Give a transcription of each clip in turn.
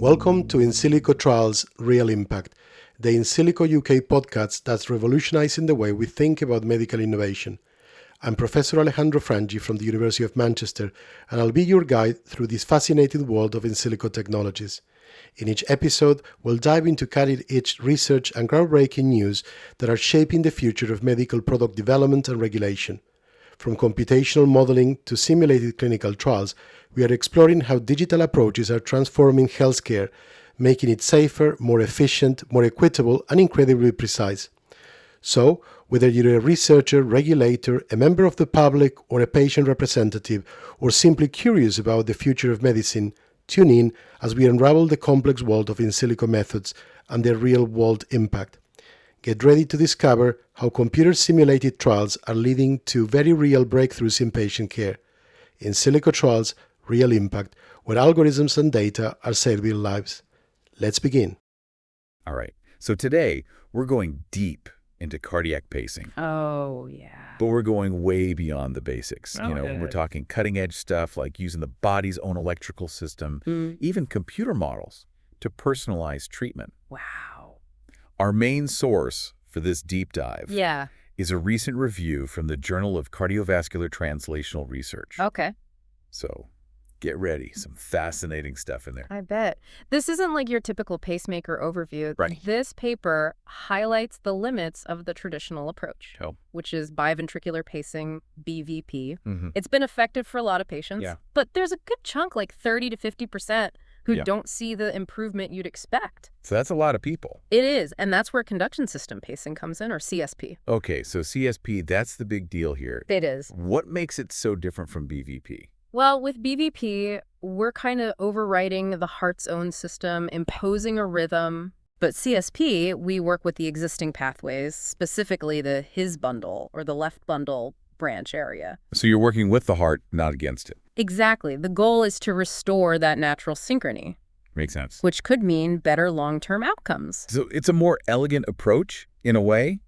Welcome to In-Silico Trials Real Impact, the In-Silico UK podcast that's revolutionizing the way we think about medical innovation. I'm Professor Alejandro Frangi from the University of Manchester, and I'll be your guide through this fascinating world of in-silico technologies. In each episode, we'll dive into cutting-edge research and groundbreaking news that are shaping the future of medical product development and regulation. From computational modeling to simulated clinical trials, we are exploring how digital approaches are transforming healthcare, making it safer, more efficient, more equitable, and incredibly precise. So, whether you're a researcher, regulator, a member of the public, or a patient representative, or simply curious about the future of medicine, tune in as we unravel the complex world of in-silico methods and their real-world impact. Get ready to discover how computer-simulated trials are leading to very real breakthroughs in patient care. In-Silico Trials, Real Impact, where algorithms and data are saving lives. Let's begin. All right. So today, we're going deep into cardiac pacing. Oh, yeah. But we're going way beyond the basics. We're talking cutting-edge stuff like using the body's own electrical system, even computer models to personalize treatment. Wow. Our main source for this deep dive is a recent review from the Journal of Cardiovascular Translational Research. Okay. So get ready. Some fascinating stuff in there. I bet. This isn't like your typical pacemaker overview. Right. This paper highlights the limits of the traditional approach, which is biventricular pacing, BVP. It's been effective for a lot of patients, but there's a good chunk, like 30 to 50%, who don't see the improvement you'd expect. So that's a lot of people. It is, and that's where conduction system pacing comes in, or CSP. Okay, so CSP, that's the big deal here. It is. What makes it so different from BVP? Well, with BVP, we're kind of overriding the heart's own system, imposing a rhythm. But CSP, we work with the existing pathways, specifically the His bundle or the left bundle branch area. So you're working with the heart, not against it. Exactly. The goal is to restore that natural synchrony. Makes sense. Which could mean better long-term outcomes. So it's a more elegant approach, in a way?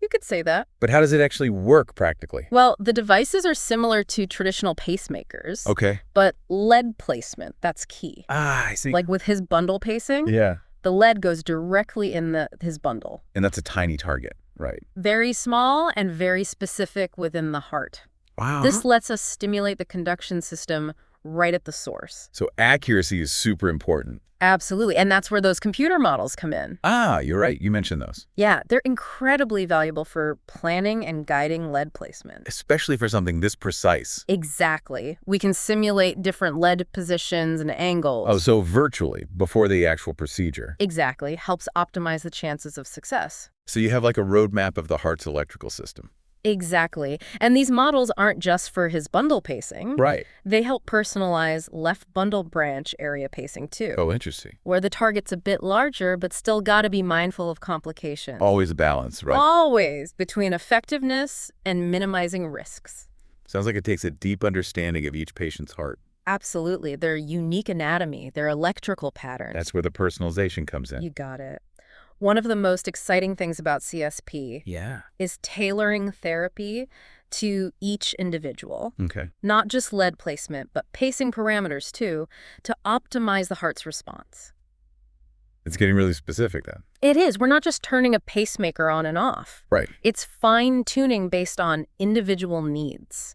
You could say that. But how does it actually work practically? Well, the devices are similar to traditional pacemakers. Okay. But lead placement, that's key. Ah, I see. Like with His bundle pacing, the lead goes directly in His bundle. And that's a tiny target, right? Very small and very specific within the heart. Wow. This lets us stimulate the conduction system right at the source. So accuracy is super important. Absolutely. And that's where those computer models come in. Ah, you're right. You mentioned those. Yeah, they're incredibly valuable for planning and guiding lead placement. Especially for something this precise. Exactly. We can simulate different lead positions and angles. Oh, so virtually, before the actual procedure. Exactly. Helps optimize the chances of success. So you have like a roadmap of the heart's electrical system. Exactly. And these models aren't just for His bundle pacing. Right. They help personalize left bundle branch area pacing too. Oh, interesting. Where the target's a bit larger, but still got to be mindful of complications. Always a balance, right? Always, between effectiveness and minimizing risks. Sounds like it takes a deep understanding of each patient's heart. Absolutely. Their unique anatomy, their electrical patterns. That's where the personalization comes in. You got it. One of the most exciting things about CSP is tailoring therapy to each individual. Okay. Not just lead placement, but pacing parameters too, to optimize the heart's response. It's getting really specific then. It is. We're not just turning a pacemaker on and off. Right. It's fine-tuning based on individual needs.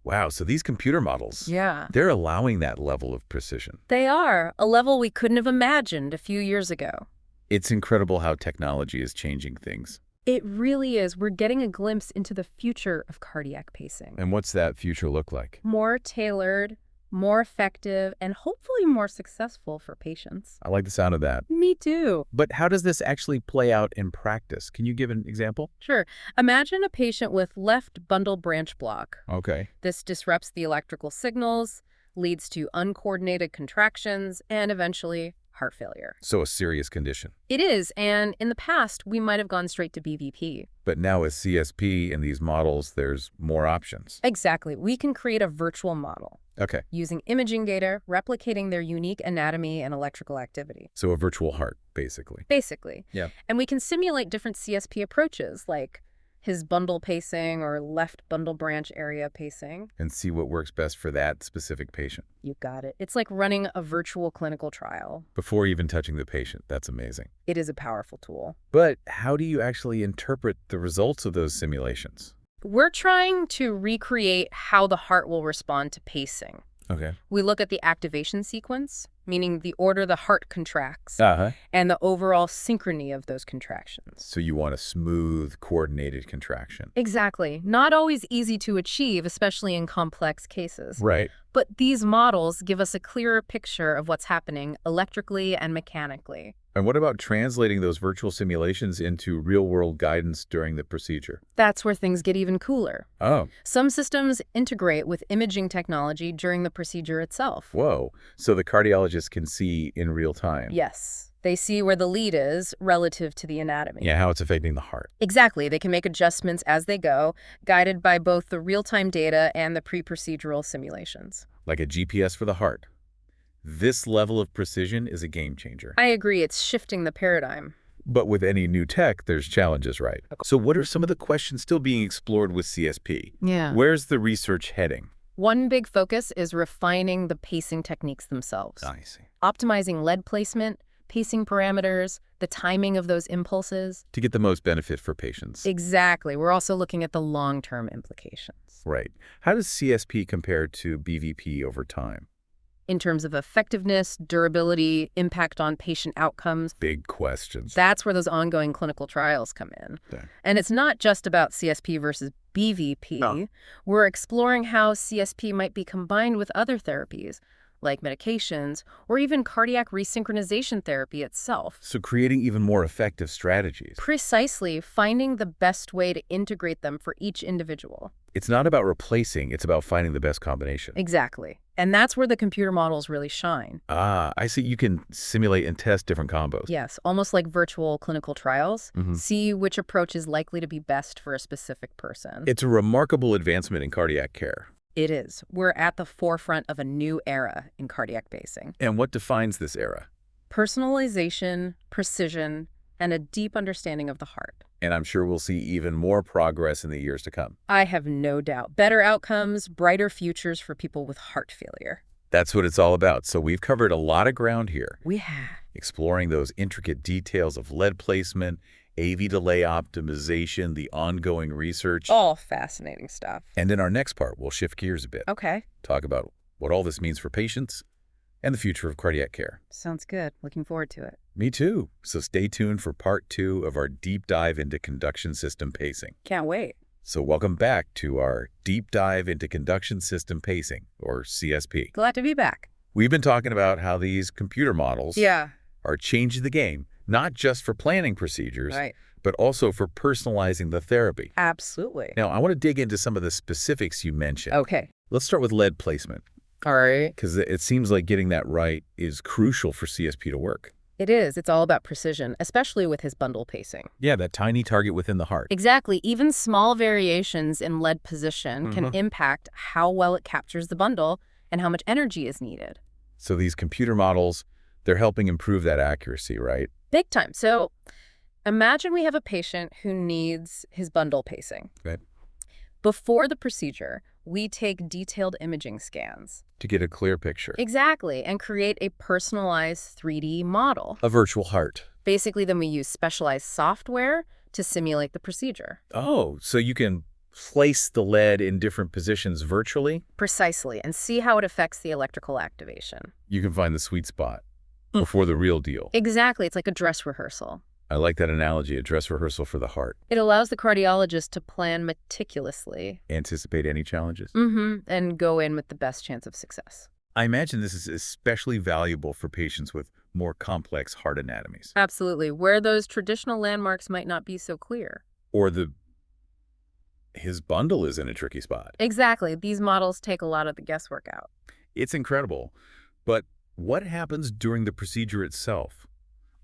Wow, so these computer models, they're allowing that level of precision. They are, a level we couldn't have imagined a few years ago. It's incredible how technology is changing things. It really is. We're getting a glimpse into the future of cardiac pacing. And what's that future look like? More tailored, more effective, and hopefully more successful for patients. I like the sound of that. Me too. But how does this actually play out in practice? Can you give an example? Sure. Imagine a patient with left bundle branch block. Okay. This disrupts the electrical signals, leads to uncoordinated contractions, and eventually heart failure. So a serious condition. It is, and in the past, we might have gone straight to BVP. But now with CSP and these models, there's more options. Exactly. We can create a virtual model. Okay. Using imaging data, replicating their unique anatomy and electrical activity. So a virtual heart, basically. Basically. Yeah. And we can simulate different CSP approaches, like his bundle pacing or left bundle branch area pacing. And see what works best for that specific patient. You got it. It's like running a virtual clinical trial. Before even touching the patient. That's amazing. It is a powerful tool. But how do you actually interpret the results of those simulations? We're trying to recreate how the heart will respond to pacing. Okay. We look at the activation sequence, meaning the order the heart contracts, and the overall synchrony of those contractions. So you want a smooth, coordinated contraction. Exactly. Not always easy to achieve, especially in complex cases. Right. But these models give us a clearer picture of what's happening electrically and mechanically. And what about translating those virtual simulations into real-world guidance during the procedure? That's where things get even cooler. Oh. Some systems integrate with imaging technology during the procedure itself. Whoa. So the cardiologist can see in real time. Yes. They see where the lead is relative to the anatomy. Yeah, how it's affecting the heart. Exactly. They can make adjustments as they go, guided by both the real-time data and the pre-procedural simulations. Like a GPS for the heart. This level of precision is a game changer. I agree. It's shifting the paradigm. But with any new tech, there's challenges, right? So what are some of the questions still being explored with CSP? Yeah. Where's the research heading? One big focus is refining the pacing techniques themselves. I see. Optimizing lead placement, pacing parameters, the timing of those impulses. To get the most benefit for patients. Exactly. We're also looking at the long-term implications. Right. How does CSP compare to BVP over time? In terms of effectiveness, durability, impact on patient outcomes. Big questions. That's where those ongoing clinical trials come in. Okay. And it's not just about CSP versus BVP. No. We're exploring how CSP might be combined with other therapies, like medications, or even cardiac resynchronization therapy itself. So creating even more effective strategies. Precisely, finding the best way to integrate them for each individual. It's not about replacing, it's about finding the best combination. Exactly. And that's where the computer models really shine. Ah, I see. You can simulate and test different combos. Yes, almost like virtual clinical trials. See which approach is likely to be best for a specific person. It's a remarkable advancement in cardiac care. It is. We're at the forefront of a new era in cardiac pacing. And what defines this era? Personalization, precision, and a deep understanding of the heart. And I'm sure we'll see even more progress in the years to come. I have no doubt. Better outcomes, brighter futures for people with heart failure. That's what it's all about. So we've covered a lot of ground here. We have. Exploring those intricate details of lead placement, AV delay optimization, the ongoing research. All fascinating stuff. And in our next part, we'll shift gears a bit. Okay. Talk about what all this means for patients and the future of cardiac care. Sounds good. Looking forward to it. Me too. So stay tuned for part 2 of our deep dive into conduction system pacing. Can't wait. So welcome back to our deep dive into conduction system pacing, or CSP. Glad to be back. We've been talking about how these computer models are changing the game, not just for planning procedures, but also for personalizing the therapy. Absolutely. Now, I want to dig into some of the specifics you mentioned. Okay. Let's start with lead placement. All right. Because it seems like getting that right is crucial for CSP to work. It is. It's all about precision, especially with his bundle pacing. Yeah, that tiny target within the heart. Exactly. Even small variations in lead position can impact how well it captures the bundle and how much energy is needed. So these computer models, they're helping improve that accuracy, right? Big time. So imagine we have a patient who needs his bundle pacing. Okay. Before the procedure, we take detailed imaging scans. To get a clear picture. Exactly, and create a personalized 3D model. A virtual heart. Basically, then we use specialized software to simulate the procedure. Oh, so you can place the lead in different positions virtually? Precisely, and see how it affects the electrical activation. You can find the sweet spot before the real deal. Exactly, it's like a dress rehearsal. I like that analogy, a dress rehearsal for the heart. It allows the cardiologist to plan meticulously. Anticipate any challenges. And go in with the best chance of success. I imagine this is especially valuable for patients with more complex heart anatomies. Absolutely, where those traditional landmarks might not be so clear. Or his bundle is in a tricky spot. Exactly, these models take a lot of the guesswork out. It's incredible. But what happens during the procedure itself?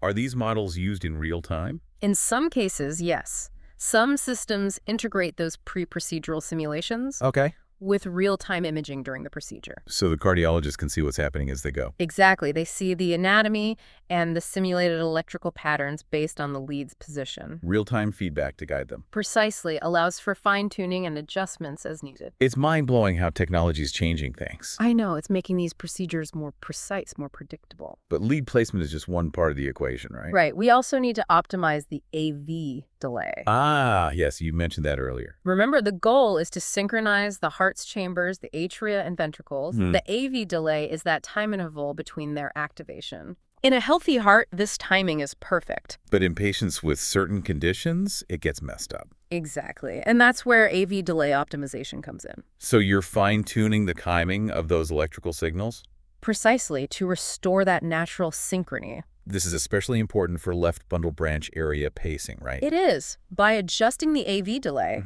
Are these models used in real time? In some cases, yes. Some systems integrate those pre-procedural simulations. Okay. with real-time imaging during the procedure. So the cardiologist can see what's happening as they go. Exactly. They see the anatomy and the simulated electrical patterns based on the lead's position. Real-time feedback to guide them. Precisely. Allows for fine-tuning and adjustments as needed. It's mind-blowing how technology is changing things. I know. It's making these procedures more precise, more predictable. But lead placement is just one part of the equation, right? Right. We also need to optimize the AV delay. Ah, yes. You mentioned that earlier. Remember, the goal is to synchronize the heart's chambers, the atria and ventricles. The AV delay is that time interval between their activation. In a healthy heart, this timing is perfect. But in patients with certain conditions, it gets messed up. Exactly. And that's where AV delay optimization comes in. So you're fine-tuning the timing of those electrical signals? Precisely, to restore that natural synchrony. This is especially important for left bundle branch area pacing, right? It is. By adjusting the AV delay,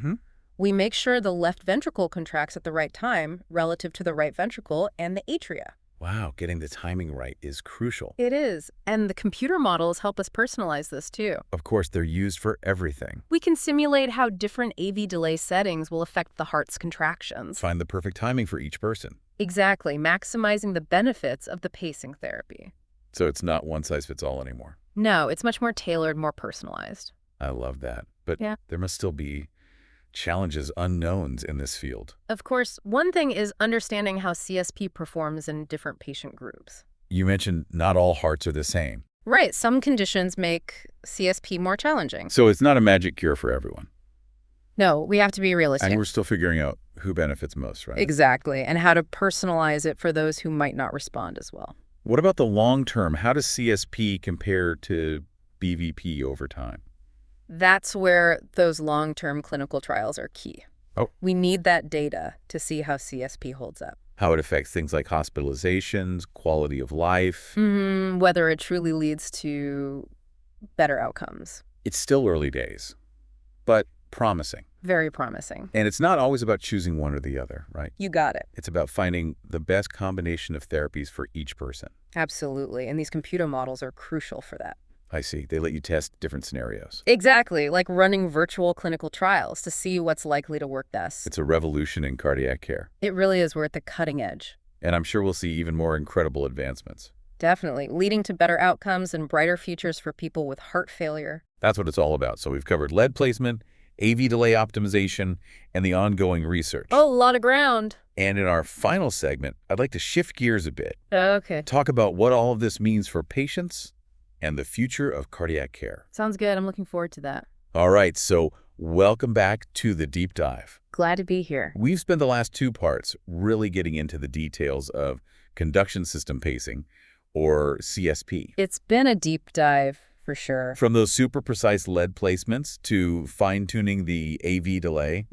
we make sure the left ventricle contracts at the right time relative to the right ventricle and the atria. Wow, getting the timing right is crucial. It is. And the computer models help us personalize this too. Of course, they're used for everything. We can simulate how different AV delay settings will affect the heart's contractions. Find the perfect timing for each person. Exactly, maximizing the benefits of the pacing therapy. So it's not one size fits all anymore. No, it's much more tailored, more personalized. I love that. But there must still be challenges, unknowns in this field. Of course, one thing is understanding how CSP performs in different patient groups. You mentioned not all hearts are the same. Right. Some conditions make CSP more challenging. So it's not a magic cure for everyone. No, we have to be realistic. And we're still figuring out who benefits most, right? Exactly. And how to personalize it for those who might not respond as well. What about the long term? How does CSP compare to BVP over time? That's where those long-term clinical trials are key. Oh. We need that data to see how CSP holds up. How it affects things like hospitalizations, quality of life. Whether it truly leads to better outcomes. It's still early days, but promising. Very promising. And it's not always about choosing one or the other, right? You got it. It's about finding the best combination of therapies for each person. Absolutely. And these computer models are crucial for that. I see. They let you test different scenarios. Exactly, like running virtual clinical trials to see what's likely to work best. It's a revolution in cardiac care. It really is. We're at the cutting edge. And I'm sure we'll see even more incredible advancements. Definitely, leading to better outcomes and brighter futures for people with heart failure. That's what it's all about. So we've covered lead placement, AV delay optimization, and the ongoing research. Oh, a lot of ground. And in our final segment, I'd like to shift gears a bit. Okay. Talk about what all of this means for patients and the future of cardiac care. Sounds good. I'm looking forward to that. All right, so welcome back to the deep dive. Glad to be here. We've spent the last two parts really getting into the details of conduction system pacing, or CSP. It's been a deep dive, for sure. From those super precise lead placements to fine-tuning the AV delay,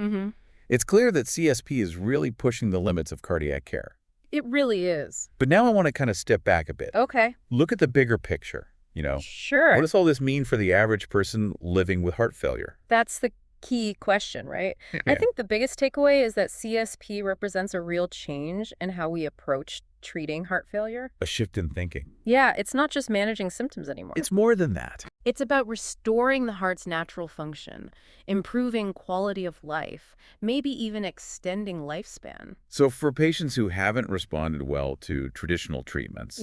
it's clear that CSP is really pushing the limits of cardiac care. It really is. But now I want to kind of step back a bit. Okay. Look at the bigger picture. Sure. What does all this mean for the average person living with heart failure? That's the key question, right? I think the biggest takeaway is that CSP represents a real change in how we approach treating heart failure. A shift in thinking. Yeah, it's not just managing symptoms anymore. It's more than that. It's about restoring the heart's natural function, improving quality of life, maybe even extending lifespan. So for patients who haven't responded well to traditional treatments,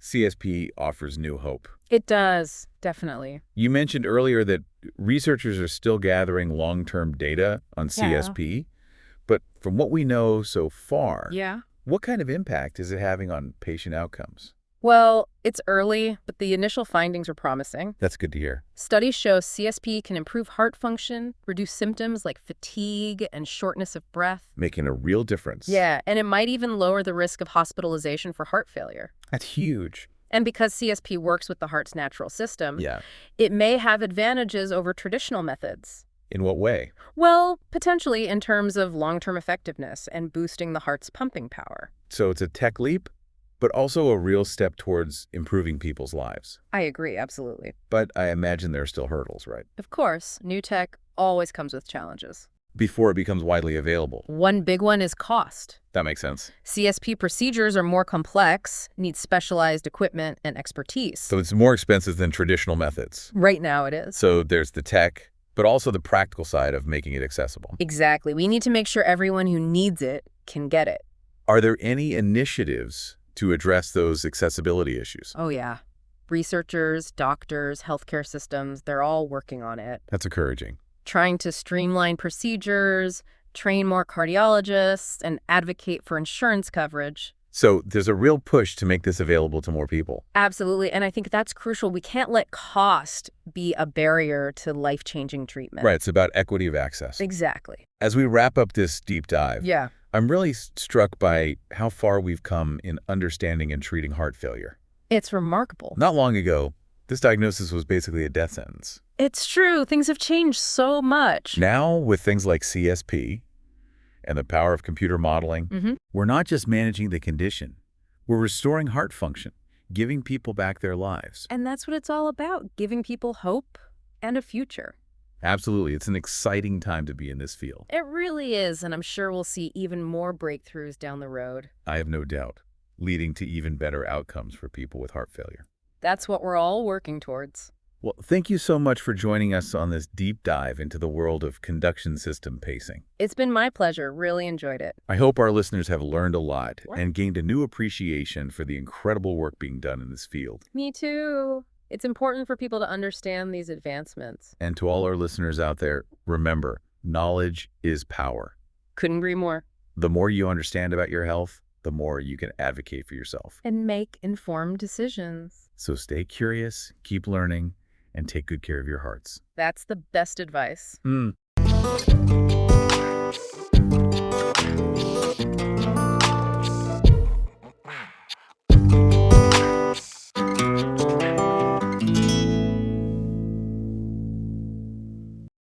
CSP offers new hope. It does, definitely. You mentioned earlier that researchers are still gathering long-term data on CSP, but from what we know so far, what kind of impact is it having on patient outcomes? Well, it's early, but the initial findings are promising. That's good to hear. Studies show CSP can improve heart function, reduce symptoms like fatigue and shortness of breath. Making a real difference. Yeah, and it might even lower the risk of hospitalization for heart failure. That's huge. And because CSP works with the heart's natural system, it may have advantages over traditional methods. In what way? Well, potentially in terms of long-term effectiveness and boosting the heart's pumping power. So it's a tech leap, but also a real step towards improving people's lives. I agree, absolutely. But I imagine there are still hurdles, right? Of course, new tech always comes with challenges. Before it becomes widely available. One big one is cost. That makes sense. CSP procedures are more complex, need specialized equipment and expertise. So it's more expensive than traditional methods. Right now it is. So there's the tech, But also the practical side of making it accessible. Exactly. We need to make sure everyone who needs it can get it. Are there any initiatives to address those accessibility issues? Oh, yeah. Researchers, doctors, healthcare systems, they're all working on it. That's encouraging. Trying to streamline procedures, train more cardiologists, and advocate for insurance coverage. So there's a real push to make this available to more people. Absolutely, and I think that's crucial. We can't let cost be a barrier to life-changing treatment. Right, it's about equity of access. Exactly. As we wrap up this deep dive, Yeah. I'm really struck by how far we've come in understanding and treating heart failure. It's remarkable. Not long ago, this diagnosis was basically a death sentence. It's true. Things have changed so much. Now, with things like CSP and the power of computer modeling, we're not just managing the condition. We're restoring heart function, giving people back their lives. And that's what it's all about, giving people hope and a future. Absolutely. It's an exciting time to be in this field. It really is, and I'm sure we'll see even more breakthroughs down the road. I have no doubt, leading to even better outcomes for people with heart failure. That's what we're all working towards. Well, thank you so much for joining us on this deep dive into the world of conduction system pacing. It's been my pleasure. Really enjoyed it. I hope our listeners have learned a lot and gained a new appreciation for the incredible work being done in this field. Me too. It's important for people to understand these advancements. And to all our listeners out there, remember, knowledge is power. Couldn't agree more. The more you understand about your health, the more you can advocate for yourself. And make informed decisions. So stay curious, keep learning, and take good care of your hearts. That's the best advice.